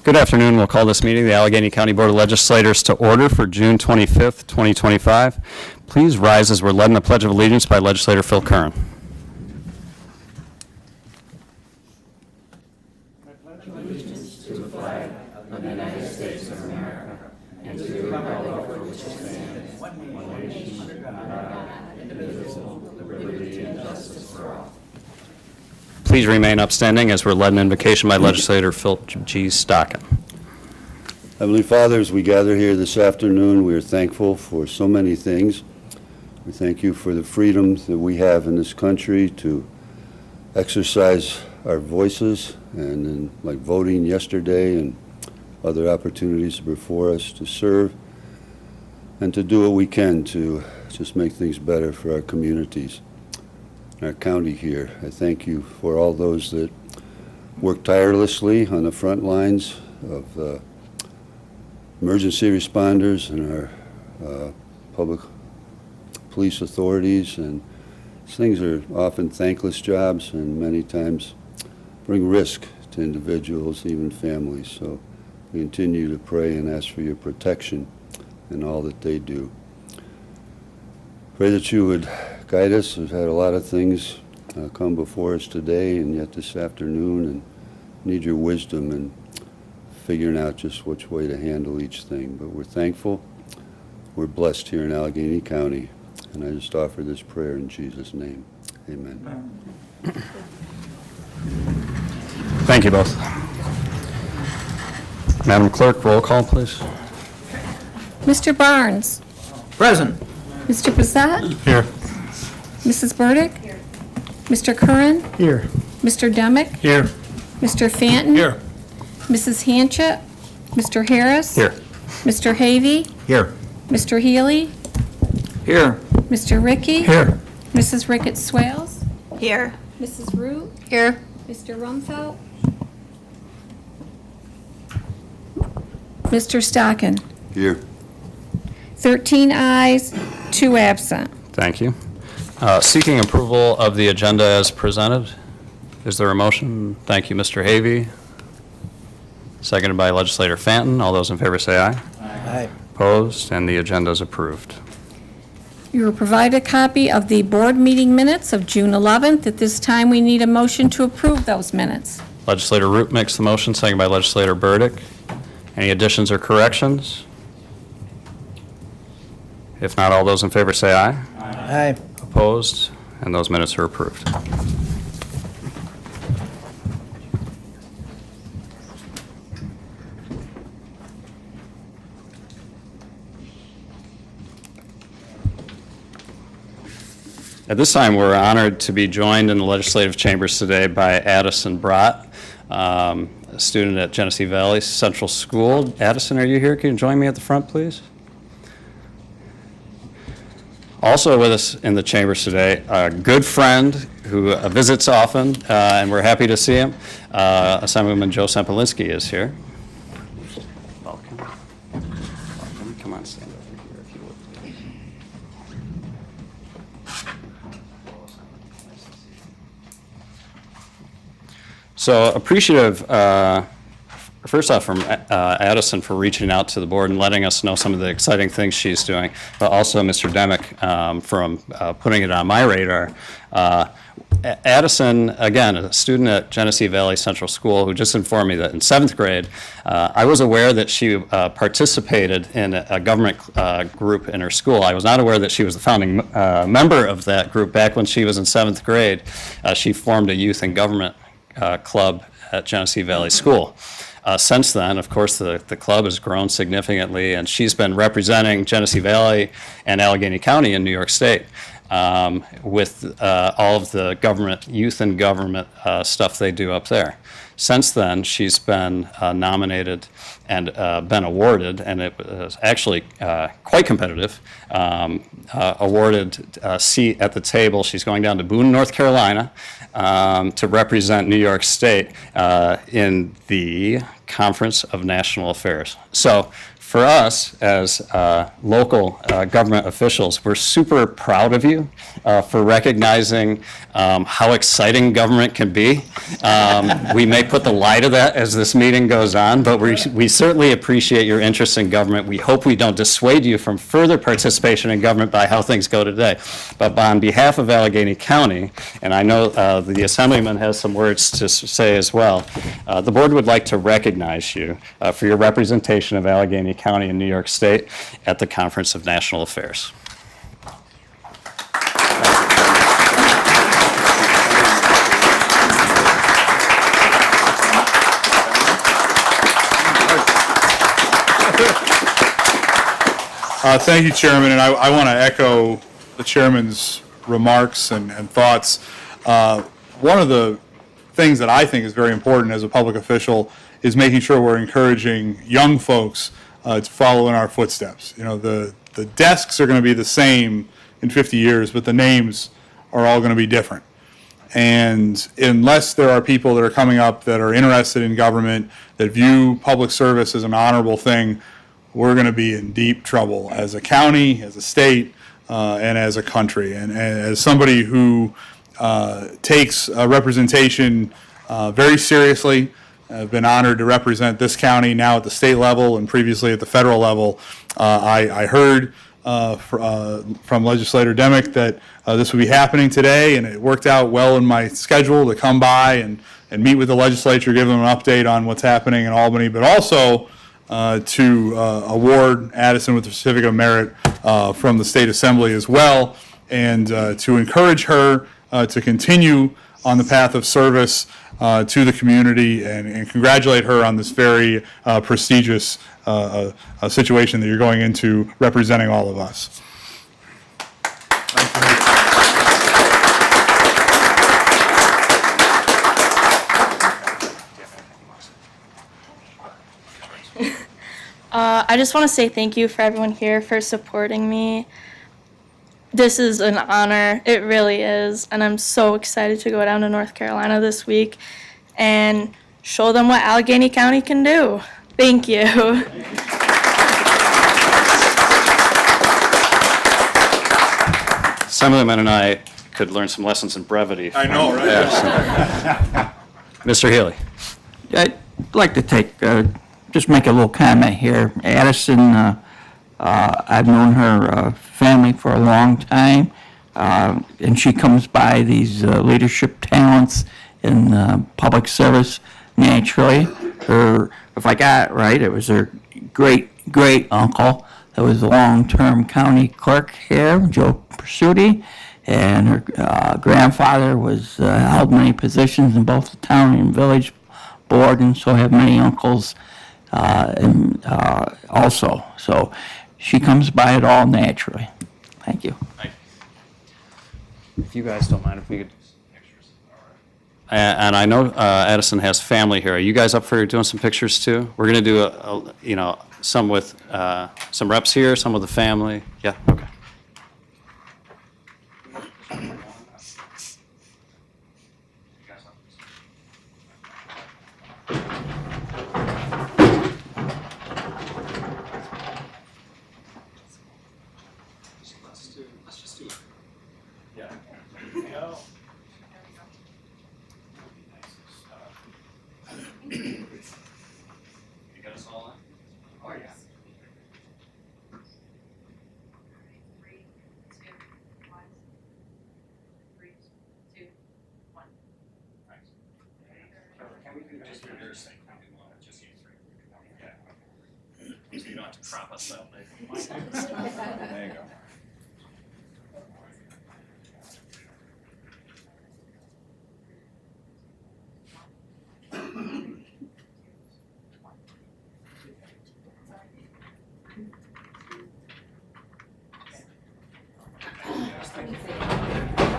Good afternoon. We'll call this meeting, the Allegheny County Board of Legislators, to order for June 25th, 2025. Please rise as we're led in the Pledge of Allegiance by Legislator Phil Curran. Please remain upstanding as we're led in invocation by Legislator Phil G. Stockin. Heavenly Father, as we gather here this afternoon, we are thankful for so many things. We thank you for the freedoms that we have in this country to exercise our voices, and like voting yesterday and other opportunities before us to serve and to do what we can to just make things better for our communities, our county here. I thank you for all those that work tirelessly on the front lines of emergency responders and our public police authorities. And these things are often thankless jobs and many times bring risk to individuals, even families. So we continue to pray and ask for your protection in all that they do. Pray that you would guide us. We've had a lot of things come before us today and yet this afternoon, and need your wisdom in figuring out just which way to handle each thing. But we're thankful. We're blessed here in Allegheny County. And I just offer this prayer in Jesus' name. Amen. Thank you both. Madam Clerk, roll call, please. Mr. Barnes. Present. Mr. Brissett. Here. Mrs. Burdick. Here. Mr. Curran. Here. Mr. Demick. Here. Mr. Fanton. Here. Mrs. Hanchett. Mr. Harris. Here. Mr. Havey. Here. Mr. Healy. Here. Mr. Ricky. Here. Mrs. Ricketts Swales. Here. Mrs. Root. Here. Mr. Rumfeld. Mr. Stockin. Here. 13 ayes, 2 absent. Thank you. Seeking approval of the agenda as presented. Is there a motion? Thank you, Mr. Havey. Seconded by Legislator Fanton. All those in favor say aye. Aye. Opposed? And the agenda is approved. You were provided a copy of the board meeting minutes of June 11th. At this time, we need a motion to approve those minutes. Legislator Root makes the motion, seconded by Legislator Burdick. Any additions or corrections? If not, all those in favor say aye. Aye. Opposed? And those minutes are approved. At this time, we're honored to be joined in the legislative chambers today by Addison Brott, a student at Genesee Valley Central School. Addison, are you here? Can you join me at the front, please? Also with us in the chambers today, a good friend who visits often, and we're happy to see him. Assemblyman Joe Sempolinski is here. Welcome. Welcome. Come on, stand over here if you would, please. So appreciative, first off, from Addison for reaching out to the board and letting us know some of the exciting things she's doing, but also Mr. Demick from putting it on my radar. Addison, again, a student at Genesee Valley Central School, who just informed me that in 7th grade, I was aware that she participated in a government group in her school. I was not aware that she was the founding member of that group. Back when she was in 7th grade, she formed a youth and government club at Genesee Valley School. Since then, of course, the club has grown significantly, and she's been representing Genesee Valley and Allegheny County in New York State with all of the government, youth and government stuff they do up there. Since then, she's been nominated and been awarded, and it was actually quite competitive, awarded a seat at the table. She's going down to Boone, North Carolina, to represent New York State in the Conference of National Affairs. So For us, as local government officials, we're super proud of you for recognizing how exciting government can be. We may put the lie to that as this meeting goes on, but we certainly appreciate your interest in government. We hope we don't dissuade you from further participation in government by how things go today. But on behalf of Allegheny County, and I know the Assemblyman has some words to say as well, the board would like to recognize you for your representation of Allegheny County in New York State at the Conference of National Affairs. Thank you, Chairman, and I want to echo the Chairman's remarks and thoughts. One of the things that I think is very important as a public official is making sure we're encouraging young folks to follow in our footsteps. You know, the desks are going to be the same in 50 years, but the names are all going to be different. And unless there are people that are coming up that are interested in government, that view public service as an honorable thing, we're going to be in deep trouble as a county, as a state, and as a country. And as somebody who takes representation very seriously, I've been honored to represent this county now at the state level and previously at the federal level. I heard from Legislator Demick that this would be happening today, and it worked out well in my schedule to come by and meet with the legislature, give them an update on what's happening in Albany, but also to award Addison with the Certificate of Merit from the State Assembly as well, and to encourage her to continue on the path of service to the community and congratulate her on this very prestigious situation that you're going into representing all of us. I just want to say thank you for everyone here for supporting me. This is an honor, it really is, and I'm so excited to go down to North Carolina this week and show them what Allegheny County can do. Thank you. Assemblyman and I could learn some lessons in brevity. I know, right? Yeah, so. Mr. Healy. I'd like to just make a little comment here. Addison, I've known her family for a long time, and she comes by these leadership talents in public service naturally. If I got it right, it was her great uncle that was the long-term county clerk here, Joe Pursuti, and her grandfather was held many positions in both the town and village board, and so have many uncles also. So she comes by it all naturally. Thank you. If you guys don't mind, if we could. And I know Addison has family here. Are you guys up for doing some pictures too? We're going to do some with some reps here, some with the family. Yeah. Okay. You don't have to crop us out. There you go.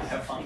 Have fun.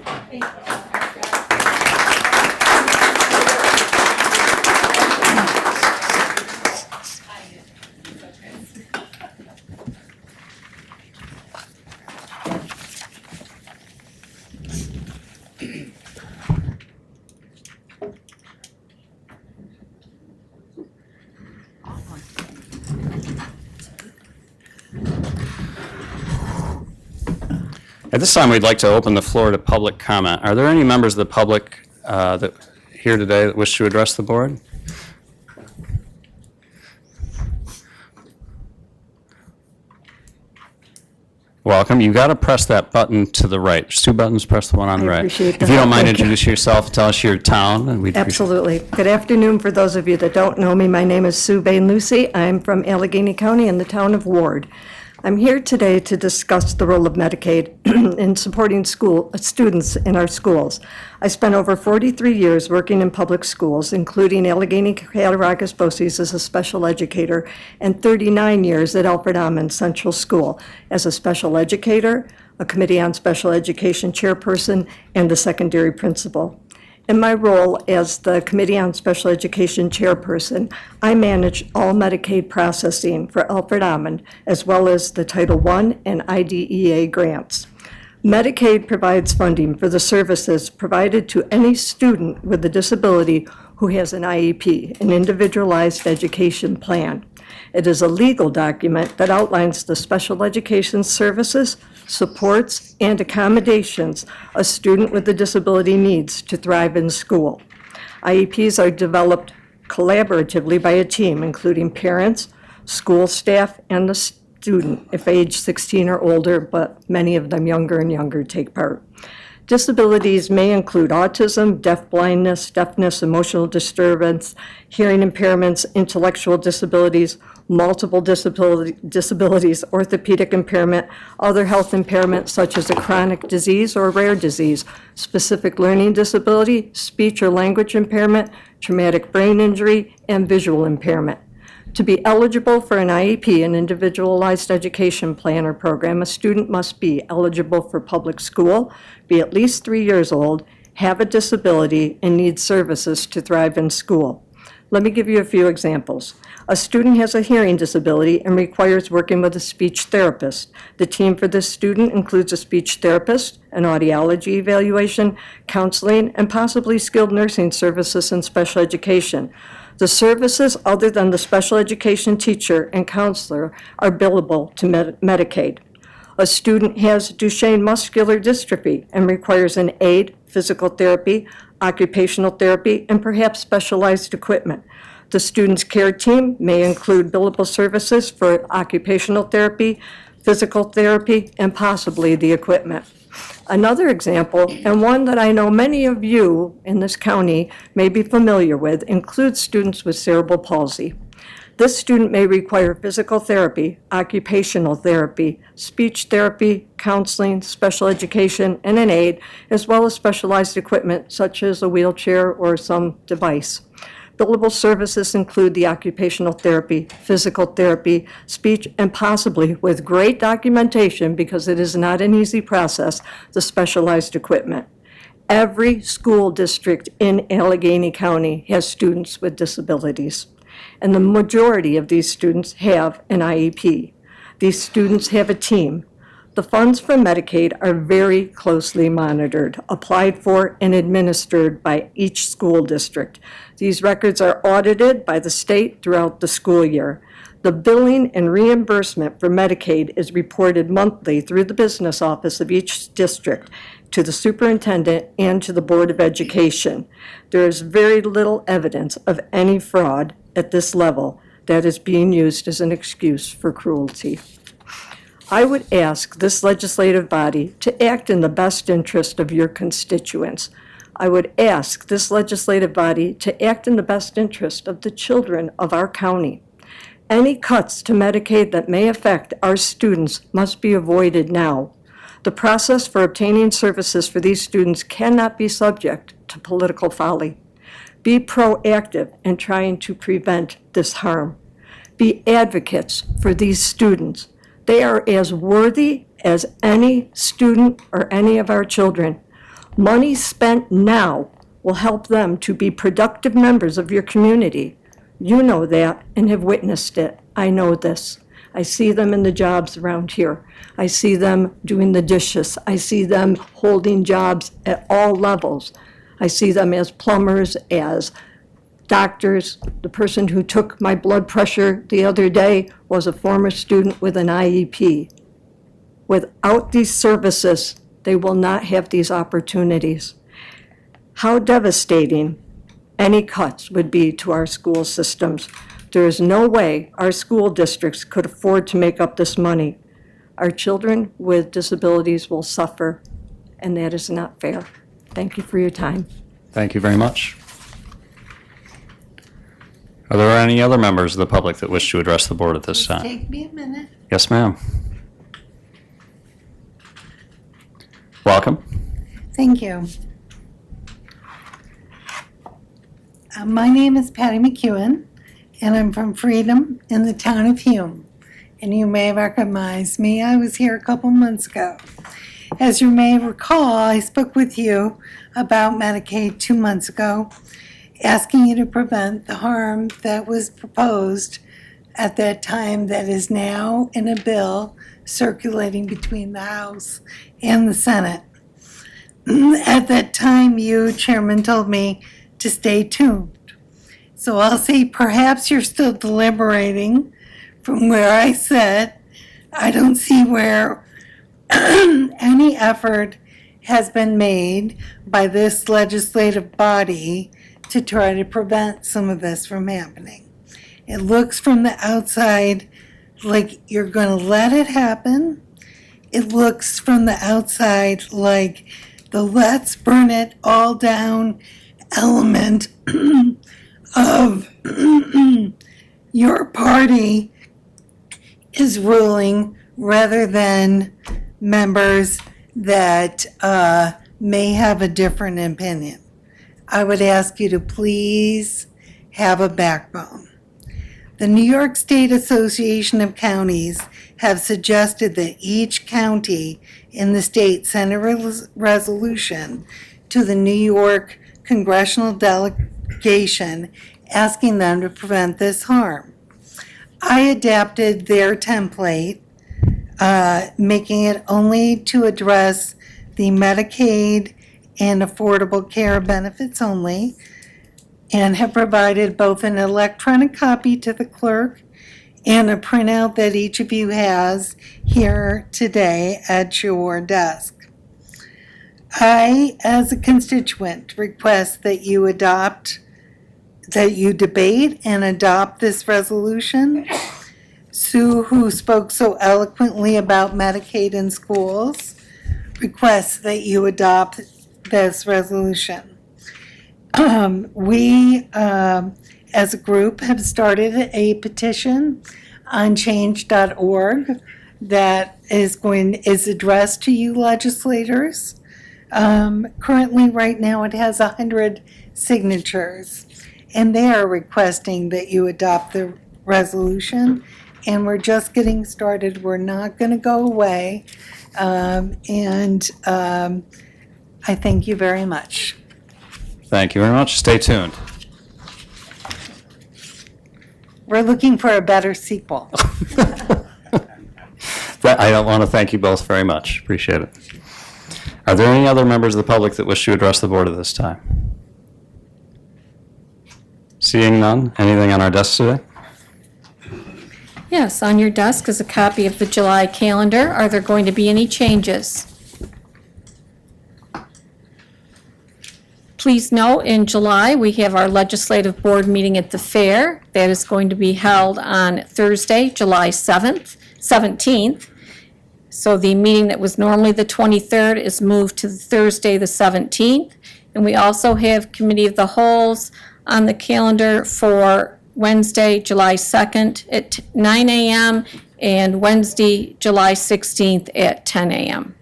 At this time, we'd like to open the floor to public comment. Are there any members of the public that here today that wish to address the board? Welcome. You've got to press that button to the right. There's two buttons. Press the one on the right. appreciate If you that. don't mind Thank you. introducing yourself, tell us your town, and we'd appreciate. Absolutely. Good afternoon. For those of you that don't know me, my name is Sue Bain Lucy. I'm from Allegheny County in the town of Ward. I'm here today to discuss the role of Medicaid in supporting students in our schools. I spent over 43 years working in public schools, including Allegheny Cattaraugus BOCES as a special educator, and 39 years at Alfred Ammon Central School as a special educator, a Committee on Special Education chairperson, and a secondary principal. In my role as the Committee on Special Education chairperson, I manage all Medicaid processing for Alfred Ammon, as well as the Title I and IDEA grants. Medicaid provides funding for the services provided to any student with a disability who has an IEP, an Individualized Education Plan. It is a legal document that outlines the special education services, supports, and accommodations a student with a disability needs to thrive in school. IEPs are developed collaboratively by a team, including parents, school staff, and the student, if age 16 or older, but many of them younger and younger take part. Disabilities may include autism, deafblindness, deafness, emotional disturbance, hearing impairments, intellectual disabilities, multiple disabilities, orthopedic impairment, other health impairments such as a chronic disease or a rare disease, specific learning disability, speech or language impairment, traumatic brain injury, and visual impairment. To be eligible for an IEP, an Individualized Education Plan or program, a student must be eligible for public school, be at least 3 years old, have a disability, and need services to thrive in school. Let me give you a few examples. A student has a hearing disability and requires working with a speech therapist. The team for this student includes a speech therapist, an audiology evaluation, counseling, and possibly skilled nursing services and special education. The services other than the special education teacher and counselor are billable to Medicaid. A student has Duchenne muscular dystrophy and requires an aid, physical therapy, occupational therapy, and perhaps specialized equipment. The student's care team may include billable services for occupational therapy, physical therapy, and possibly the equipment. Another example, and one that I know many of you in this county may be familiar with, includes students with cerebral palsy. This student may require physical therapy, occupational therapy, speech therapy, counseling, special education, and an aid, as well as specialized equipment such as a wheelchair or some device. Billable services include the occupational therapy, physical therapy, speech, and possibly, with great documentation, because it is not an easy process, the specialized equipment. Every school district in Allegheny County has students with disabilities, and the majority of these students have an IEP. These students have a team. The funds from Medicaid are very closely monitored, applied for, and administered by each school district. These records are audited by the state throughout the school year. The billing and reimbursement for Medicaid is reported monthly through the business office of each district to the superintendent and to the Board of Education. There is very little evidence of any fraud at this level that is being used as an excuse for cruelty. I would ask this legislative body to act in the best interest of your constituents. I would ask this legislative body to act in the best interest of the children of our county. Any cuts to Medicaid that may affect our students must be avoided now. The process for obtaining services for these students cannot be subject to political folly. Be proactive in trying to prevent this harm. Be advocates for these students. They are as worthy as any student or any of our children. Money spent now will help them to be productive members of your community. You know that and have witnessed it. I know this. I see them in the jobs around here. I see them doing the dishes. I see them holding jobs at all levels. I see them as plumbers, as doctors. The person who took my blood pressure the other day was a former student with an IEP. Without these services, they will not have these opportunities. How devastating any cuts would be to our school systems. There is no way our school districts could afford to make up this money. Our children with disabilities will suffer, and that is not fair. Thank you for your time. Thank you very much. Are there any other members of the public that wish to address the board at this time? Take me a minute. Yes, ma'am. Welcome. Thank you. My name is Patty McEwen, and I'm from Freedom in the town of Hume. And you may recognize me. I was here a couple months ago. As you may recall, I spoke with you about Medicaid 2 months ago, asking you to prevent the harm that was proposed at that time that is now in a bill circulating between the House and the Senate. At that time, you, Chairman, told me to stay tuned. So I'll say perhaps you're still deliberating from where I sit. I don't see where any effort has been made by this legislative body to try to prevent some of this from happening. It looks from the outside like you're going to let it happen. It looks from the outside like the let's burn it all down element of your party is ruling rather than members that may have a different opinion. I would ask you to please have a backbone. The New York State Association of Counties have suggested that each county in the state send a resolution to the New York Congressional Delegation asking them to prevent this harm. I adapted their template, making it only to address the Medicaid and Affordable Care benefits only, and have provided both an electronic copy to the clerk and a printout that each of you has here today at your desk. I, as a constituent, request that you debate and adopt this resolution. Sue, who spoke so eloquently about Medicaid in schools, requests that you adopt this resolution. We, as a group, have started a petition on change.org that is addressed to you legislators. Currently, right now, it has 100 signatures, and they are requesting that you adopt the resolution. And we're just getting started. We're not going to go away. I thank you very much. Thank you very much. Stay tuned. We're looking for a better sequel. I don't want to thank you both very much. Appreciate it. Are there any other members of the public that wish to address the board at this time? Seeing none, anything on our desk today? Yes, on your desk is a copy of the July calendar. Are there going to be any changes? Please note, in July, we have our legislative board meeting at the fair. That is going to be held on Thursday, July 17th. So the meeting that was normally the 23rd is moved to Thursday, the 17th. And we also have Committee of the Wholes on the calendar for Wednesday, July 2nd at 9 a.m. and Wednesday, July 16th at 10 a.m.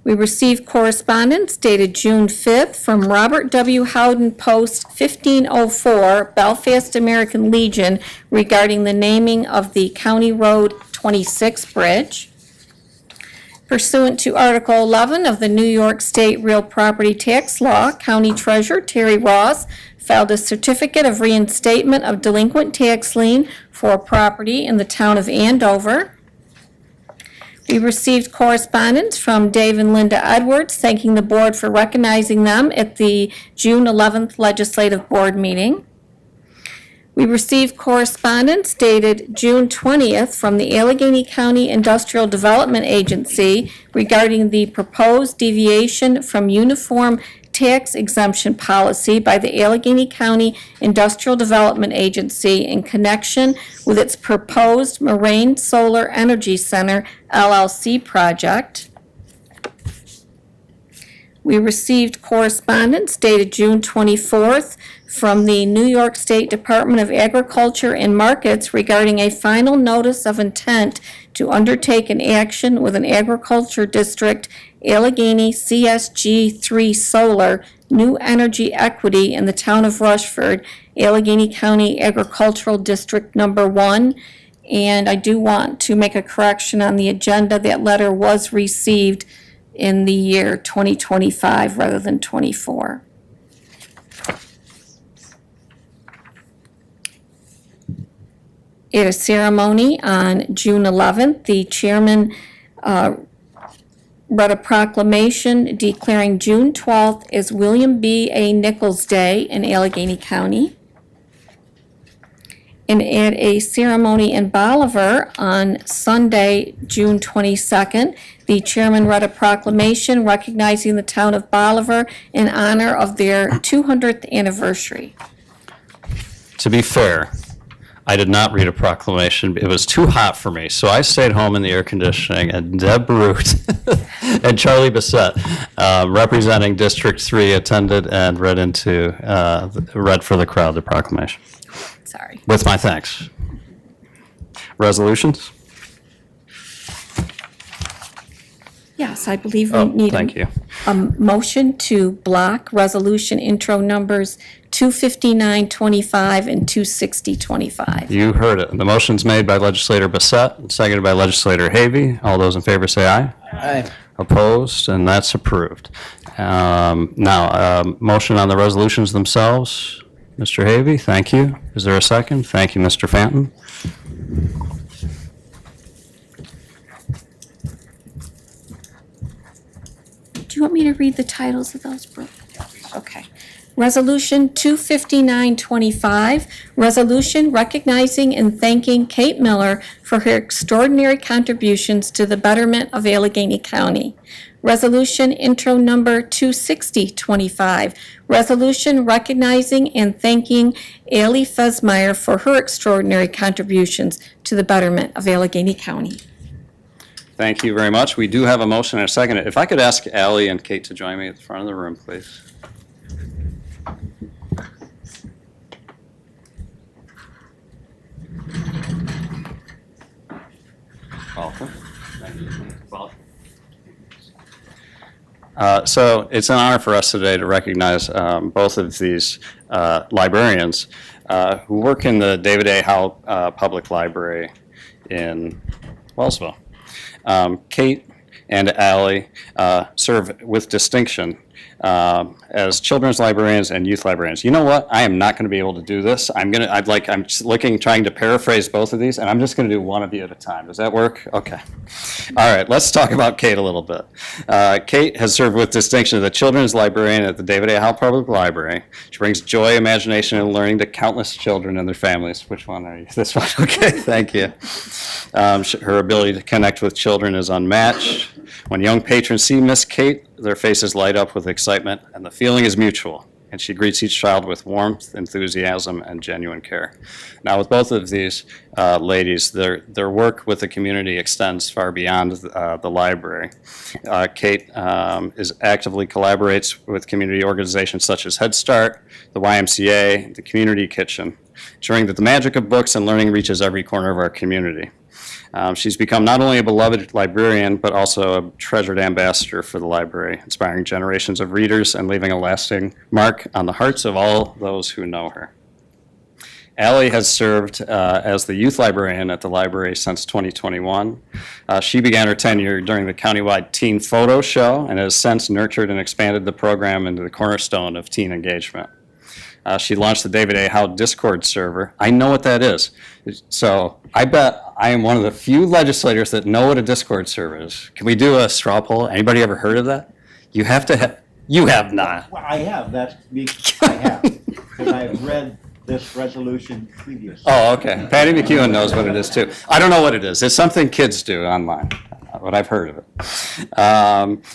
We received correspondence dated June 5th from Robert W. Howden Post 1504 Belfast American Legion regarding the naming of the County Road 26 bridge. Pursuant to Article 11 of the New York State Real Property Tax Law, County Treasurer Terry Ross filed a certificate of reinstatement of delinquent tax lien for property in the town of Andover. We received correspondence from Dave and Linda Edwards thanking the board for recognizing them at the June 11th Legislative Board meeting. We received correspondence dated June 20th from the Allegheny County Industrial Development Agency regarding the proposed deviation from uniform tax exemption policy by the Allegheny County Industrial Development Agency in connection with its proposed Moraine Solar Energy Center LLC project. We received correspondence dated June 24th from the New York State Department of Agriculture and Markets regarding a final notice of intent to undertake an action with an agriculture district, Allegheny CSG 3 Solar, New Energy Equity in the town of Rushford, Allegheny County Agricultural District Number 1. And I do want to make a correction on the agenda. That letter was received in the year 2025 rather than 24. At a ceremony on June 11th, the chairman read a proclamation declaring June 12th as William B. A. Nichols Day in Allegheny County. And at a ceremony in Bolivar on Sunday, June 22nd, the chairman read a proclamation recognizing the town of Bolivar in honor of their 200th anniversary. To be fair, I did not read a proclamation. It was too hot for me, so I stayed home in the air conditioning, and Deb Root and Charlie Bissett, representing District 3, attended and read for the crowd the proclamation. Sorry. With my thanks. Resolutions? Yes, I believe we need Thank you. a motion to block resolution intro numbers 25925 and 26025. You heard it. The motion's made by legislator Bissett and seconded by legislator Havey. All those in favor say aye. Aye. Opposed, and that's approved. Now, motion on the resolutions themselves. Mr. Havey, thank you. Is there a second? Thank you, Mr. Fanton. Do you want me to read the titles of those, Brooke? Okay. Resolution 25925, resolution recognizing and thanking Kate Miller for her extraordinary contributions to the betterment of Allegheny County. Resolution intro number 26025, resolution recognizing and thanking Allie Fesmeyer for her extraordinary contributions to the betterment of Allegheny County. Thank you very much. We do have a motion and a second. If I could ask Ally and Kate to join me at the front of the room, please. Welcome. Welcome. So it's an honor for us today to recognize both of these librarians who work in the David A. Howe Public Library in Wellsville. Kate and Allie serve with distinction as children's librarians and youth librarians. You know what? I am not going to be able to do this. I'm trying to paraphrase both of these, and I'm just going to do one of you at a time. Does that work? Okay. All right, let's talk about Kate a little bit. Kate has served with distinction as the children's librarian at the David A. Howe Public Library. She brings joy, imagination, and learning to countless children and their families. Which one are you? This one? Okay, thank you. Her ability to connect with children is unmatched. When young patrons see Miss Kate, their faces light up with excitement, and the feeling is mutual. And she greets each child with warmth, enthusiasm, and genuine care. Now, with both of these ladies, their work with the community extends far beyond the library. Kate actively collaborates with community organizations such as Head Start, the YMCA, the Community Kitchen, ensuring that the magic of books and learning reaches every corner of our community. She's become not only a beloved librarian, but also a treasured ambassador for the library, inspiring generations of readers and leaving a lasting mark on the hearts of all those who know her. Allie has served as the youth librarian at the library since 2021. She began her tenure during the countywide Teen Photo Show and has since nurtured and expanded the program into the cornerstone of teen engagement. She launched the David A. Howe Discord server. I know what that is. So I bet I am one of the few legislators that know what a Discord server is. Can we do a straw poll? Anybody ever heard of that? You have to have, you have not. Well, I have, that's, I have, because I've read this resolution previously. Oh, okay. Patty McEwen knows what it is, too. I don't know what it is. It's something kids do online, what I've heard of it.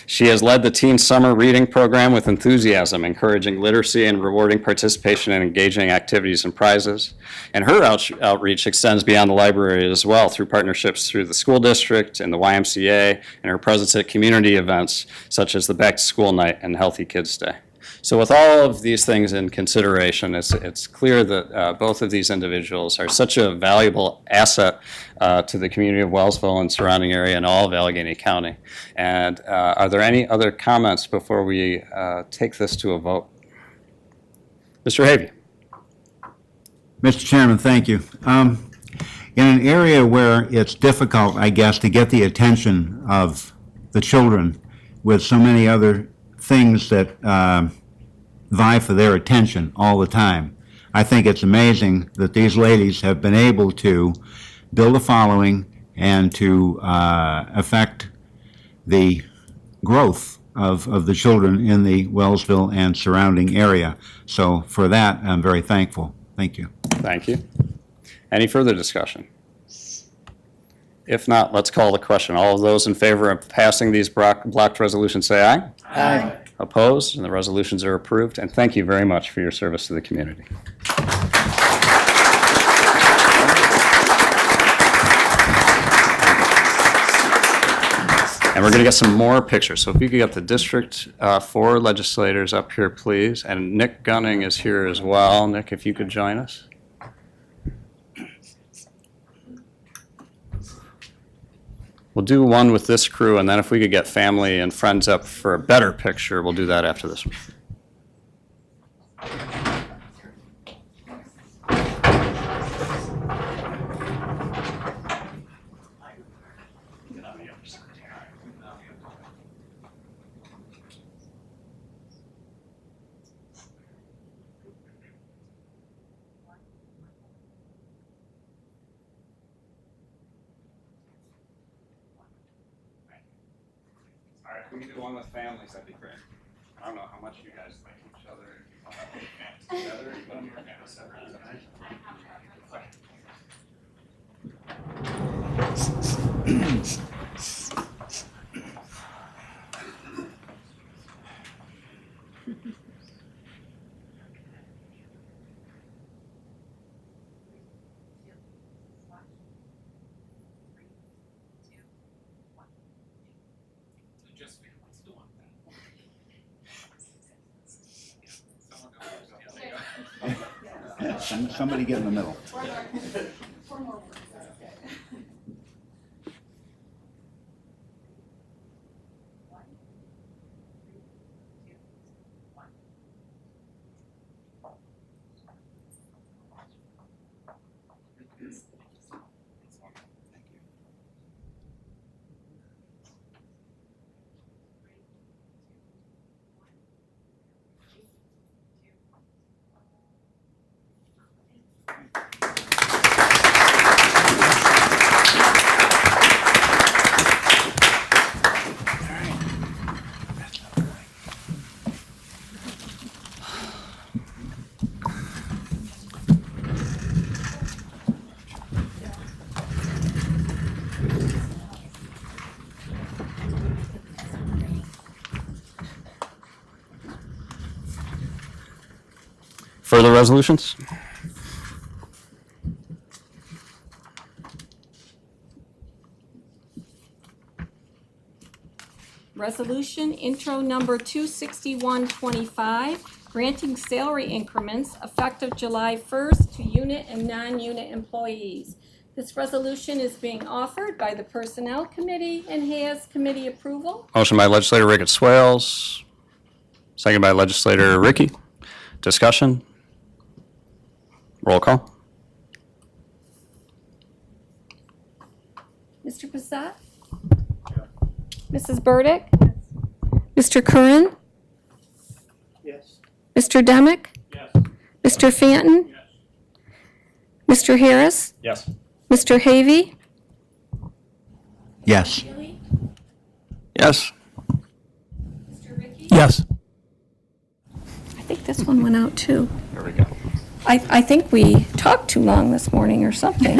She has led the Teen Summer Reading Program with enthusiasm, encouraging literacy and rewarding participation in engaging activities and prizes. And her outreach extends beyond the library as well through partnerships through the school district and the YMCA, and her presence at community events such as the Back to School Night and Healthy Kids Day. So with all of these things in consideration, it's clear that both of these individuals are such a valuable asset to the community of Wellsville and surrounding area and all of Allegheny County. And are there any other comments before we take this to a vote? Mr. Havey. Mr. Chairman, thank you. In an area where it's difficult, I guess, to get the attention of the children with so many other things that vie for their attention all the time, I think it's amazing that these ladies have been able to build a following and to affect the growth of the children in the Wellsville and surrounding area. So for that, I'm very thankful. Thank you. Thank you. Any further discussion? If not, let's call the question. All of those in favor of passing these blocked resolutions, say aye. Aye. Opposed? And the resolutions are approved. And thank you very much for your service to the community. And we're going to get some more pictures. So if you could get the District 4 legislators up here, please. And Nick Gunning is here as well. Nick, if you could join us. We'll do one with this crew, and then if we could get family and friends up for a better picture, we'll do that after this one. All right, we can do one with families, that'd be great. I don't know how much you guys like each other. If you want to put families together, you want to put families separate. Somebody get in the middle. Further resolutions? Resolution intro number 26125, granting salary increments effective July 1st to unit and non-unit employees. This resolution is being offered by the Personnel Committee and has committee approval. Motion by legislator Ricketts Swales, second by legislator Ricky. Discussion? Roll call. Mr. Passat? Mrs. Burdick? Mr. Curran? Yes. Mr. Demick? Yes. Mr. Fanton? Mr. Harris? Yes. Mr. Havey? Yes. Yes. Mr. Ricky? Yes. I think this one went out too. There we go. I think we talked too long this morning or something.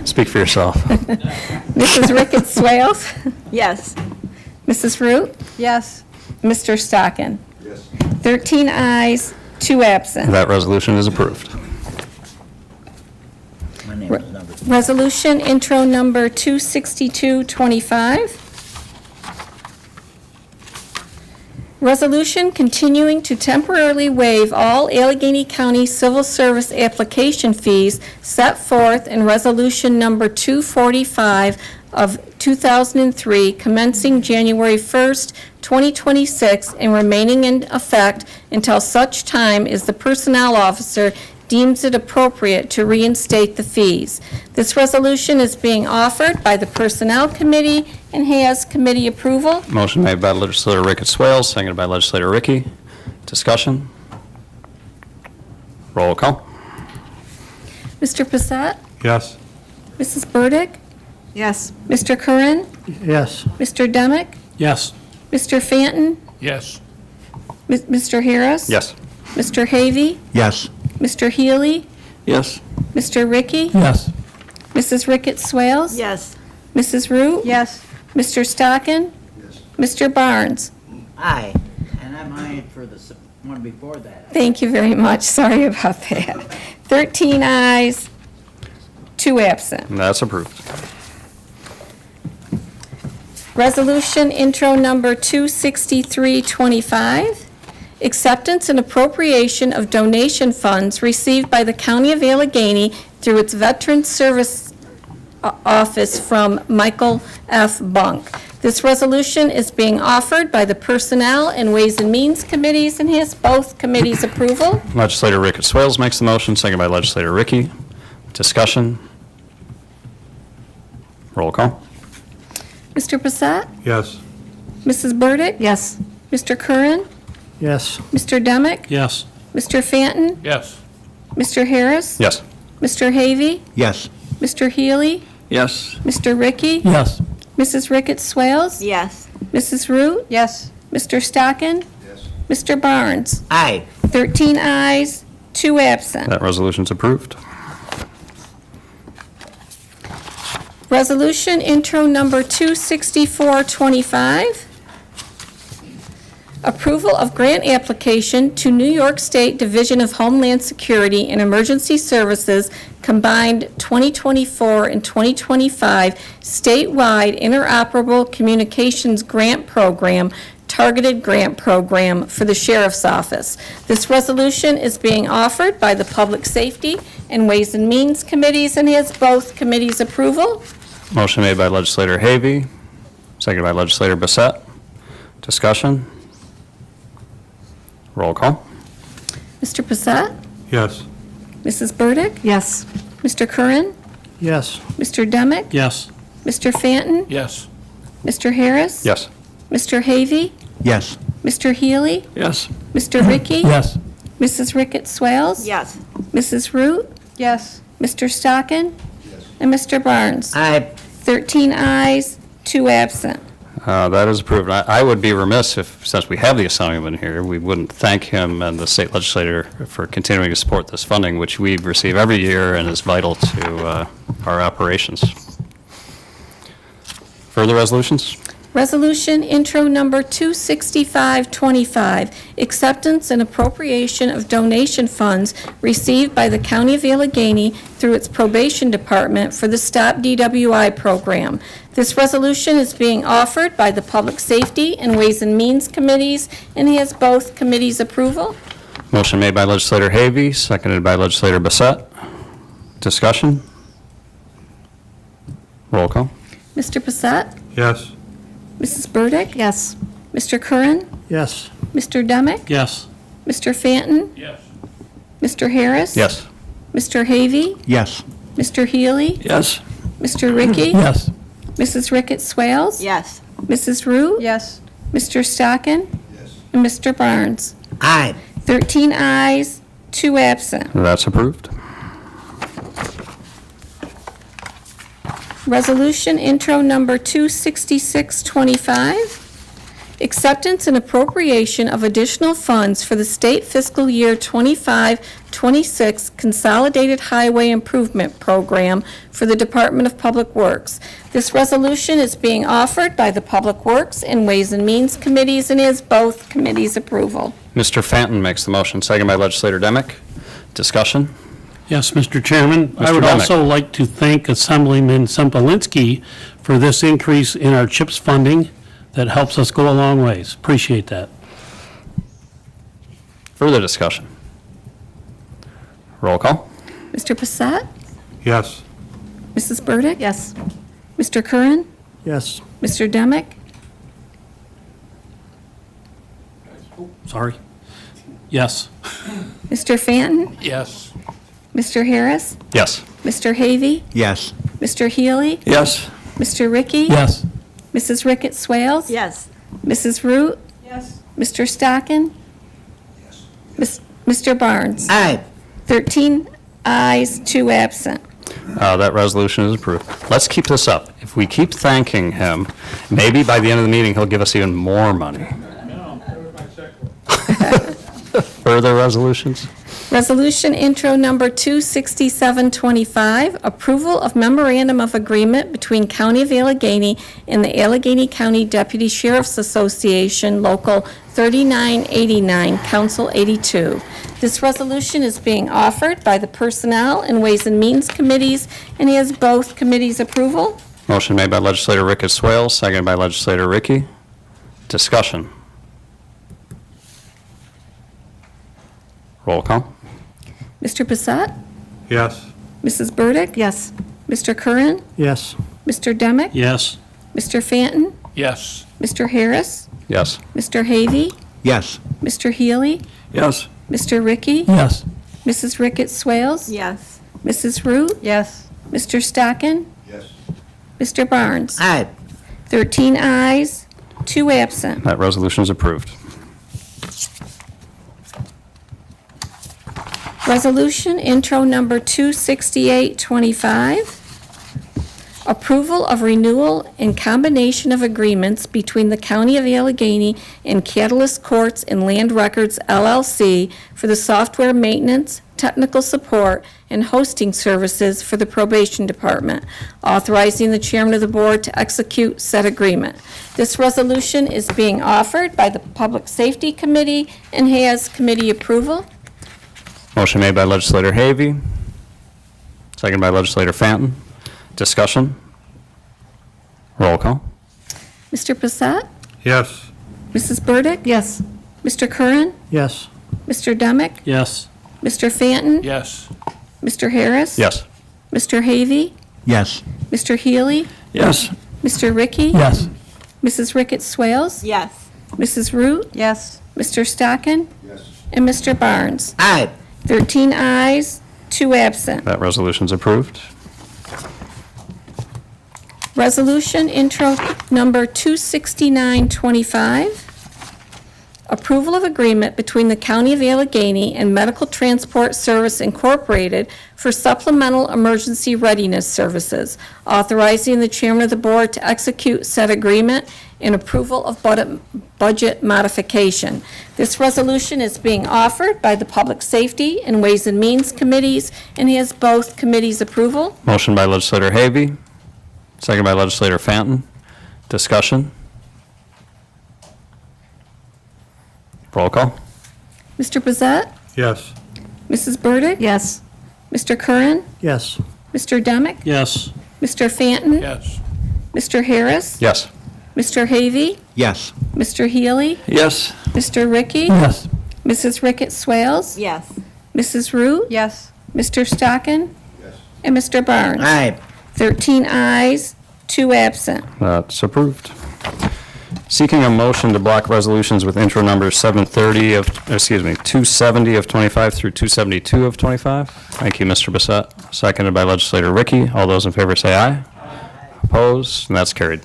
Speak for yourself. Mrs. Ricketts Swales? Yes. Mrs. Root? Yes. Mr. Stockin? Yes. 13 ayes, 2 absent. That resolution is approved. Resolution intro number 26225. Resolution continuing to temporarily waive all Allegheny County civil service application fees set forth in Resolution number 245 of 2003, commencing January 1st, 2026, and remaining in effect until such time as the personnel officer deems it appropriate to reinstate the fees. This resolution is being offered by the Personnel Committee and has committee approval. Motion made by legislator Ricketts Swales, seconded by legislator Ricky. Discussion? Roll call. Mr. Passat? Yes. Mrs. Burdick? Yes. Mr. Curran? Yes. Mr. Demick? Yes. Mr. Fanton? Yes. Mr. Harris? Yes. Mr. Havey? Yes. Mr. Healy? Yes. Mr. Ricky? Yes. Mrs. Ricketts Swales? Yes. Mrs. Root? Yes. Mr. Stockin? Mr. Barnes? Aye, and I'm eyeing for the one before that. Thank you very much. Sorry about that. 13 ayes, 2 absent. That's approved. Resolution intro number 26325. Acceptance and appropriation of donation funds received by the County of Allegheny through its Veterans Service Office from Michael F. Bunk. This resolution is being offered by the Personnel and Ways and Means Committees and has both committees' approval. Legislator Ricketts Swales makes the motion, seconded by legislator Ricky. Discussion? Roll call. Mr. Passat? Yes. Mrs. Burdick? Yes. Mr. Curran? Yes. Mr. Demick? Yes. Mr. Fanton? Yes. Mr. Harris? Yes. Mr. Havey? Yes. Mr. Healy? Yes. Mr. Ricky? Yes. Mrs. Ricketts Swales? Yes. Mrs. Root? Yes. Mr. Stockin? Yes. Mr. Barnes? Aye. 13 ayes, 2 absent. That resolution's approved. Resolution intro number 26425. Approval of grant application to New York State Division of Homeland Security and Emergency Services combined 2024 and 2025 statewide interoperable communications grant program, targeted grant program for the Sheriff's Office. This resolution is being offered by the Public Safety and Ways and Means Committees and has both committees' approval. Motion made by legislator Havey, seconded by legislator Bissett. Discussion? Roll call. Mr. Passat? Yes. Mrs. Burdick? Yes. Mr. Curran? Yes. Mr. Demick? Yes. Mr. Fanton? Yes. Mr. Harris? Yes. Mr. Havey? Yes. Mr. Healy? Yes. Mr. Ricky? Yes. Mrs. Ricketts Swales? Yes. Mrs. Root? Yes. Mr. Stockin? And Mr. Barnes? Aye. 13 ayes, 2 absent. That is approved. I would be remiss if, since we have the assemblyman here, we wouldn't thank him and the state legislator for continuing to support this funding, which we receive every year and is vital to our operations. Further resolutions? Resolution intro number 26525, acceptance and appropriation of donation funds received by the County of Allegheny through its probation department for the Stop DWI program. This resolution is being offered by the Public Safety and Ways and Means Committees and has both committees' approval. Motion made by legislator Havey, seconded by legislator Bissett. Discussion? Roll call. Mr. Passat? Yes. Mrs. Burdick? Yes. Mr. Curran? Yes. Mr. Demick? Yes. Mr. Fanton? Yes. Mr. Harris? Yes. Mr. Havey? Yes. Mr. Healy? Yes. Mr. Ricky? Yes. Mrs. Ricketts Swales? Yes. Mrs. Root? Yes. Mr. Stockin? Yes. And Mr. Barnes? Aye. 13 ayes, 2 absent. That's approved. Resolution intro number 26625, acceptance and appropriation of additional funds for the state fiscal year 25-26 Consolidated Highway Improvement Program for the Department of Public Works. This resolution is being offered by the Public Works and Ways and Means Committees and is both committees' approval. Mr. Fanton makes the motion, second by legislator Demick. Discussion? Yes, Mr. Chairman. I Mr. would Demick. also like to thank Assemblyman Sempolinski for this increase in our CHIPS funding that helps us go a long ways. Appreciate that. Further discussion? Roll call? Mr. Passat? Yes. Mrs. Burdick? Yes. Mr. Curran? Yes. Mr. Demick? Sorry. Yes. Mr. Fanton? Yes. Mr. Harris? Yes. Mr. Havey? Yes. Mr. Healy? Yes. Mr. Ricky? Yes. Mrs. Ricketts Swales? Yes. Mrs. Root? Yes. Mr. Stockin? Yes. Mr. Barnes? Aye. 13 ayes, 2 absent. That resolution is approved. Let's keep this up. If we keep thanking him, maybe by the end of the meeting, he'll give us even more money. Further resolutions? Resolution intro number 26725, approval of memorandum of agreement between County of Allegheny and the Allegheny County Deputy Sheriff's Association, Local 3989, Council 82. This resolution is being offered by the Personnel and Ways and Means Committees and has both committees' approval. Motion made by legislator Ricketts Swales, seconded by legislator Ricky. Discussion? Roll call? Mr. Passat? Yes. Mrs. Burdick? Yes. Mr. Curran? Yes. Mr. Demick? Yes. Mr. Fanton? Yes. Mr. Harris? Yes. Mr. Havey? Yes. Mr. Healy? Yes. Mr. Ricky? Yes. Mrs. Ricketts Swales? Yes. Mrs. Root? Yes. Mr. Stockin? Yes. Mr. Barnes? Aye. 13 ayes, 2 absent. That resolution is approved. Resolution intro number 26825, approval of renewal and combination of agreements between the County of Allegheny and Catalyst Courts and Land Records LLC for the software maintenance, technical support, and hosting services for the probation department, authorizing the chairman of the board to execute said agreement. This resolution is being offered by the Public Safety Committee and has committee approval. Motion made by legislator Havey, seconded by legislator Fanton. Discussion? Roll call? Mr. Passat? Yes. Mrs. Burdick? Yes. Mr. Curran? Yes. Mr. Demick? Yes. Mr. Fanton? Yes. Mr. Harris? Yes. Mr. Havey? Yes. Mr. Healy? Yes. Mr. Ricky? Yes. Mrs. Ricketts Swales? Yes. Mrs. Root? Yes. Mr. Stockin? Yes. And Mr. Barnes? Aye. 13 ayes, 2 absent. That resolution's approved. Resolution intro number 26925, approval of agreement between the County of Allegheny and Medical Transport Service Incorporated for supplemental emergency readiness services, authorizing the chairman of the board to execute said agreement and approval of budget modification. This resolution is being offered by the Public Safety and Ways and Means Committees and has both committees' approval. Motion by legislator Havey, seconded by legislator Fanton. Discussion? Roll call? Mr. Bezat? Yes. Mrs. Burdick? Yes. Mr. Curran? Yes. Mr. Demick? Yes. Mr. Fanton? Yes. Mr. Harris? Yes. Mr. Havey? Yes. Mr. Healy? Yes. Mr. Ricky? Yes. Mrs. Ricketts Swales? Yes. Mrs. Root? Yes. Mr. Stockin? Yes. And Mr. Barnes? Aye. 13 ayes, 2 absent. That's approved. Seeking a motion to block resolutions with intro numbers 270 of 25 through 272 of 25. Thank you, Mr. Bissett. Seconded by legislator Ricky. All those in favor say aye. Opposed? And that's carried.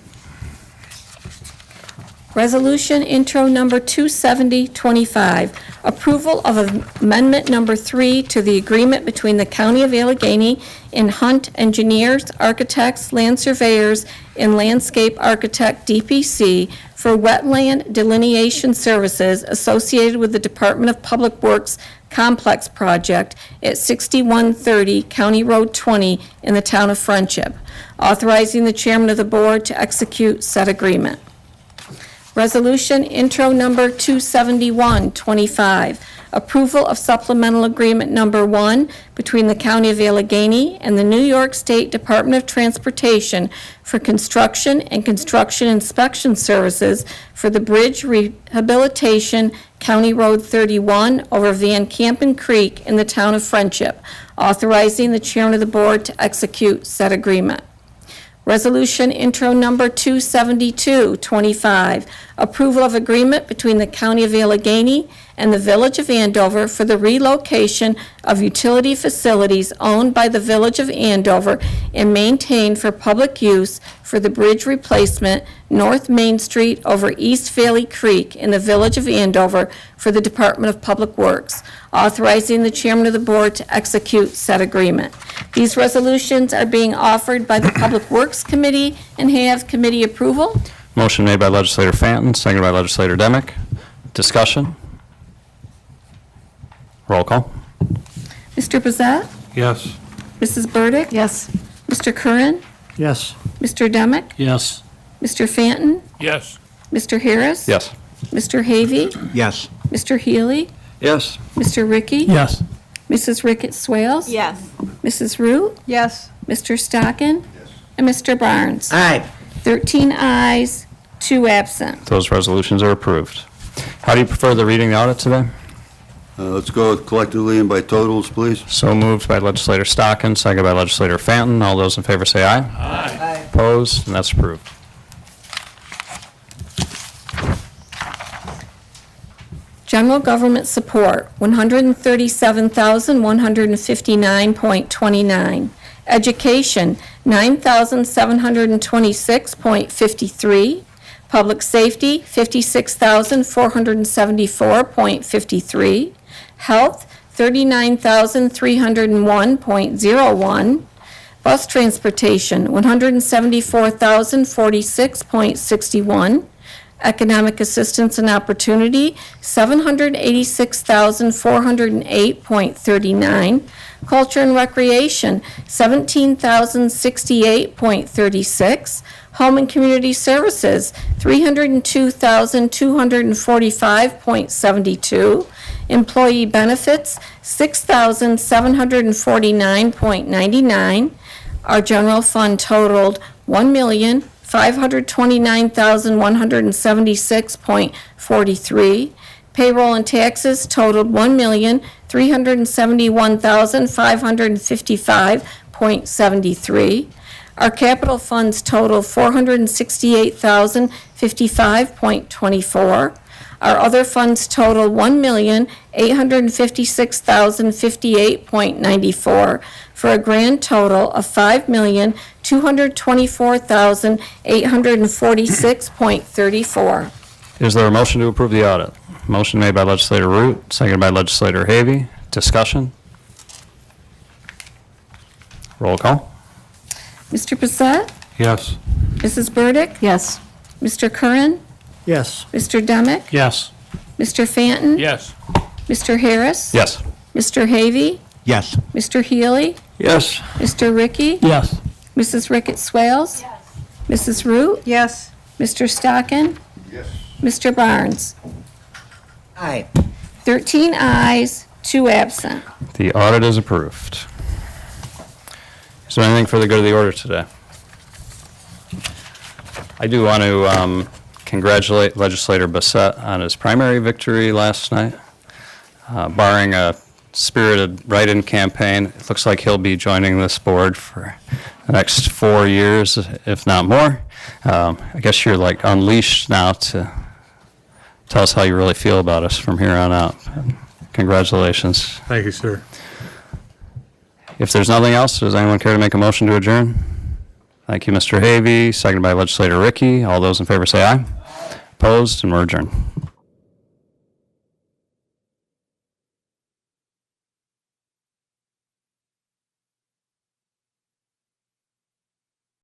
Resolution intro number 27025, approval of amendment number 3 to the agreement between the County of Allegheny and Hunt Engineers, Architects, Land Surveyors, and Landscape Architect DPC for wetland delineation services associated with the Department of Public Works Complex Project at 6130 County Road 20 in the town of Friendship, authorizing the chairman of the board to execute said agreement. Resolution intro number 27125, approval of supplemental agreement number 1 between the County of Allegheny and the New York State Department of Transportation for construction and construction inspection services for the bridge rehabilitation County Road 31 over Van Campen Creek in the town of Friendship, authorizing the chairman of the board to execute said agreement. Resolution intro number 27225, approval of agreement between the County of Allegheny and the Village of Andover for the relocation of utility facilities owned by the Village of Andover and maintained for public use for the bridge replacement North Main Street over East Valley Creek in the Village of Andover for the Department of Public Works, authorizing the chairman of the board to execute said agreement. These resolutions are being offered by the Public Works Committee and have committee approval. Motion made by legislator Fanton, seconded by legislator Demick. Discussion? Roll call. Mr. Bezat? Yes. Mrs. Burdick? Yes. Mr. Curran? Yes. Mr. Demick? Yes. Mr. Fanton? Yes. Mr. Harris? Yes. Mr. Havy? Yes. Mr. Healy? Yes. Mr. Ricky? Yes. Mrs. Ricketts Swales? Yes. Mrs. Root? Yes. Mr. Stockin? And Mr. Barnes? Aye. 13 ayes, 2 absent. Those resolutions are approved. How do you prefer the reading of the audit today? Let's go collectively and by totals, please. So moved by legislator Stockin, seconded by legislator Fanton. All those in favor say aye. Aye. Opposed? And that's approved. General government support, $137,159.29. Education, $9,726.53. Public safety, $56,474.53. Health, $39,301.01. Bus transportation, $174,046.61. Economic assistance and opportunity, $786,408.39. Culture and recreation, $17,068.36. Home and community services, $302,245.72. Employee benefits, $6,749.99. Our general fund totaled $1,529,176.43. Payroll and taxes totaled $1,371,555.73. Our capital funds total $468,055.24. Our other funds total $1,856,058.94 for a grand total of $5,224,846.34. Is there a motion to approve the audit? Motion made by legislator Root, seconded by legislator Havy. Discussion? Roll call. Mr. Passett? Yes. Mrs. Burdick? Yes. Mr. Curran? Yes. Mr. Demick? Yes. Mr. Fanton? Yes. Mr. Harris? Yes. Mr. Havy? Yes. Mr. Healy? Yes. Mr. Ricky? Yes. Mrs. Ricketts Swales? Mrs. Root? Yes. Mr. Stockin? Yes. Mr. Barnes? Aye. 13 ayes, 2 absent. The audit is approved. Is there anything for the good of the order today? I do want to congratulate legislator Bassett on his primary victory last night. Barring a spirited write-in campaign, it looks like he'll be joining this board for the next 4 years, if not more. I guess you're like unleashed now to tell us how you really feel about us from here on out. Congratulations. Thank you, sir. If there's nothing else, does anyone care to make a motion to adjourn? Thank you, Mr. Havy, seconded by legislator Ricky. All those in favor say aye. Opposed? And we're adjourned.